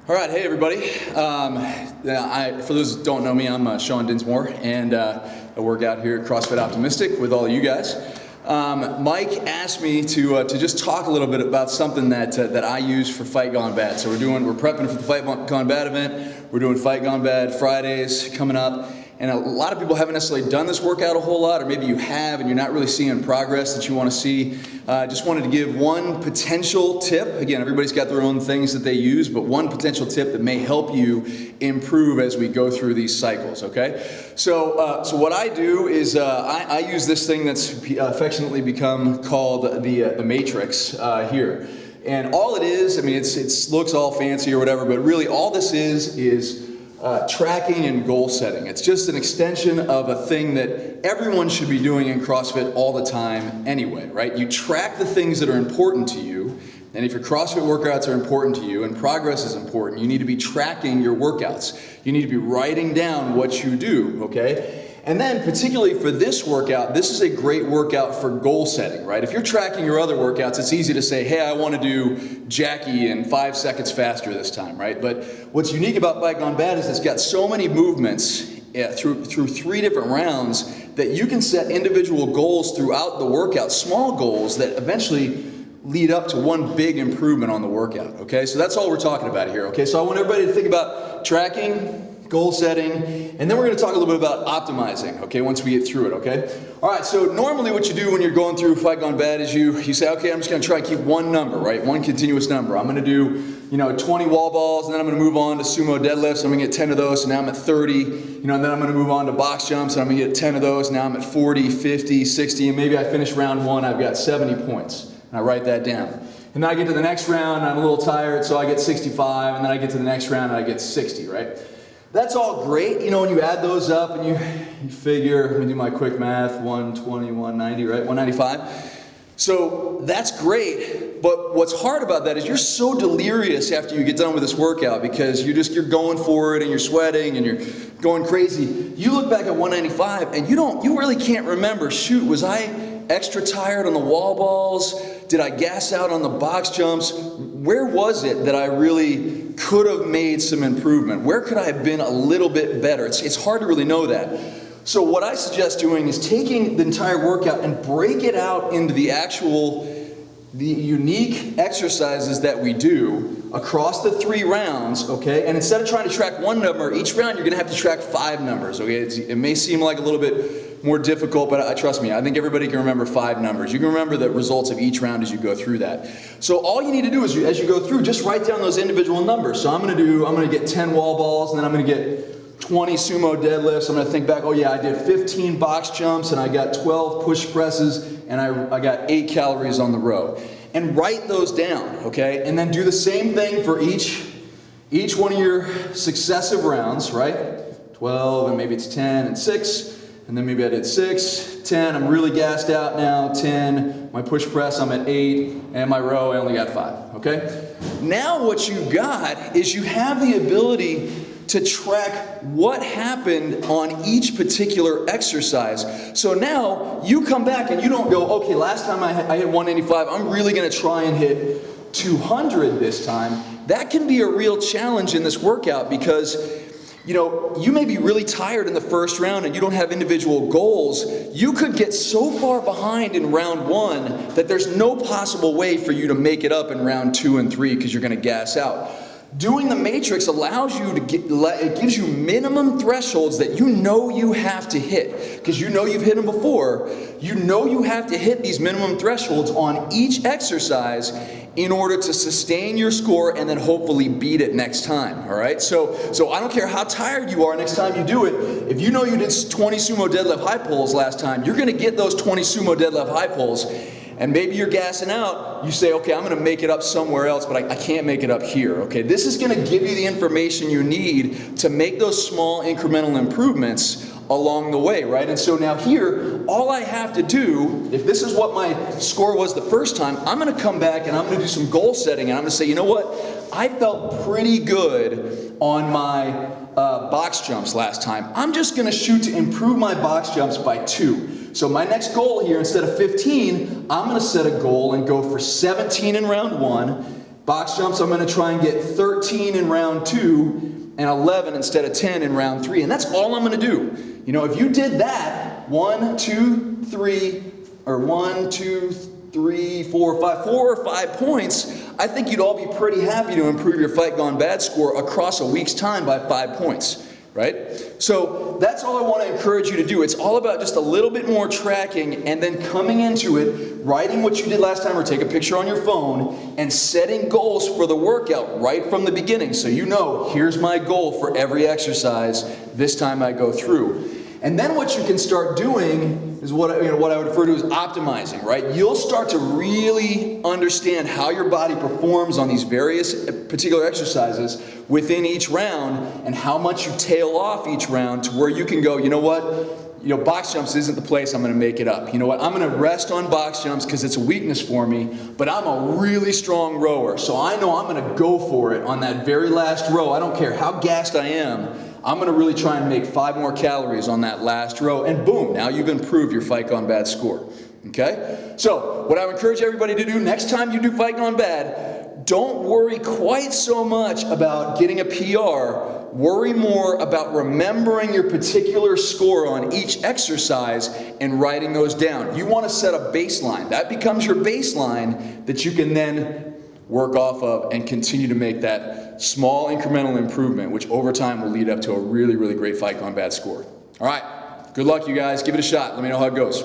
All right, hey everybody. For those who don't know me, I'm Shawn and I work out here at CrossFit Optimistic with all of you guys. Mike asked me to just talk a little bit about something that I use for Fight Gone Bad. So we're prepping for the Fight Gone Bad event. We're doing Fight Gone Bad Fridays coming up. And a lot of people haven't necessarily done this workout a whole lot, or maybe you have and you're not really seeing progress that you want to see. Just wanted to give one potential tip. Again, everybody's got their own things that they use, but one potential tip that may help you improve as we go through these cycles, okay? So what I do is I use this thing that's affectionately become called the matrix here. And all it is, I mean, it looks all fancy or whatever, but really all this is tracking and goal setting. It's just an extension of a thing that everyone should be doing in CrossFit all the time anyway, right? You track the things that are important to you, and if your CrossFit workouts are important to you and progress is important, you need to be tracking your workouts. You need to be writing down what you do, okay? And then particularly for this workout, this is a great workout for goal setting, right? If you're tracking your other workouts, it's easy to say, hey, I want to do Jackie in 5 seconds faster this time, right? But what's unique about Fight Gone Bad is it's got so many movements through 3 different rounds that you can set individual goals throughout the workout, small goals that eventually lead up to one big improvement on the workout, okay? So that's all we're talking about here, okay? So I want everybody to think about tracking, goal setting, and then we're going to talk a little bit about optimizing, okay, once we get through it, okay? All right, so normally what you do when you're going through Fight Gone Bad is you say, okay, I'm just going to try and keep one number, right? One continuous number. I'm going to do, 20 wall balls, and then I'm going to move on to sumo deadlifts. I'm going to get 10 of those, so now I'm at 30, and then I'm going to move on to box jumps, and I'm going to get 10 of those. Now I'm at 40, 50, 60, and maybe I finish round 1, I've got 70 points, and I write that down. And then I get to the next round, and I'm a little tired, so I get 65, and then I get to the next round, and I get 60, right? That's all great, when you add those up and you figure, let me do my quick math, 120, 190, right, 195. So that's great, but what's hard about that is you're so delirious after you get done with this workout because you're going for it and you're sweating and you're going crazy. You look back at 195 and you really can't remember, shoot, was I extra tired on the wall balls? Did I gas out on the box jumps? Where was it that I really could have made some improvement? Where could I have been a little bit better? It's hard to really know that. So what I suggest doing is taking the entire workout and break it out into the unique exercises that we do across the 3 rounds, okay? And instead of trying to track one number, each round you're gonna have to track 5 numbers, okay? It may seem like a little bit more difficult, but trust me, I think everybody can remember 5 numbers. You can remember the results of each round as you go through that. So all you need to do is, as you go through, just write down those individual numbers. So I'm gonna get 10 wall balls, and then I'm gonna get 20 sumo deadlifts. I'm gonna think back, oh yeah, I did 15 box jumps, and I got 12 push presses, and I got 8 calories on the row. And write those down, okay? And then do the same thing for each one of your successive rounds, right? 12, and maybe it's 10 and 6, and then maybe I did 6, 10, I'm really gassed out now, 10, my push press, I'm at 8, and my row, I only got 5, okay? Now what you've got is you have the ability to track what happened on each particular exercise. So now you come back and you don't go, okay, last time I hit 185, I'm really gonna try and hit 200 this time. That can be a real challenge in this workout because you may be really tired in the first round and you don't have individual goals. You could get so far behind in round 1 that there's no possible way for you to make it up in round 2 and 3 because you're gonna gas out. Doing the matrix allows you it gives you minimum thresholds that you have to hit. Because you've hit them before. You have to hit these minimum thresholds on each exercise in order to sustain your score and then hopefully beat it next time, all right? So I don't care how tired you are next time you do it, if you know you did 20 sumo deadlift high pulls last time, you're gonna get those 20 sumo deadlift high pulls. And maybe you're gassing out, you say, okay, I'm gonna make it up somewhere else, but I can't make it up here, okay? This is gonna give you the information you need to make those small incremental improvements along the way, right? And so now here, all I have to do, if this is what my score was the first time, I'm gonna come back and I'm gonna do some goal setting and I'm gonna say, you know what? I felt pretty good on my box jumps last time. I'm just gonna shoot to improve my box jumps by 2. So my next goal here, instead of 15, I'm gonna set a goal and go for 17 in round 1, Box jumps, I'm gonna try and get 13 in round 2 and 11 instead of 10 in round 3. And that's all I'm gonna do. You know, if you did that, 1, 2, 3, or 1, 2, 3, 4, 5, 4 or 5 points, I think you'd all be pretty happy to improve your Fight Gone Bad score across a week's time by 5 points, right? So that's all I want to encourage you to do. It's all about just a little bit more tracking and then coming into it, writing what you did last time or take a picture on your phone and setting goals for the workout right from the beginning. So you know, here's my goal for every exercise this time I go through. And then what you can start doing is what I would refer to as optimizing, right? You'll start to really understand how your body performs on these various particular exercises within each round and how much you tail off each round to where you can go, you know what? You know, box jumps isn't the place I'm going to make it up. You know what? I'm going to rest on box jumps because it's a weakness for me, but I'm a really strong rower. So I know I'm going to go for it on that very last row. I don't care how gassed I am. I'm going to really try and make 5 more calories on that last row, and boom, now you've improved your Fight Gone Bad score, okay? So what I would encourage everybody to do next time you do Fight Gone Bad, don't worry quite so much about getting a PR. Worry more about remembering your particular score on each exercise and writing those down. You want to set a baseline. That becomes your baseline that you can then work off of and continue to make that small incremental improvement, which over time will lead up to a really, really great Fight Gone Bad score. All right, good luck you guys. Give it a shot. Let me know how it goes.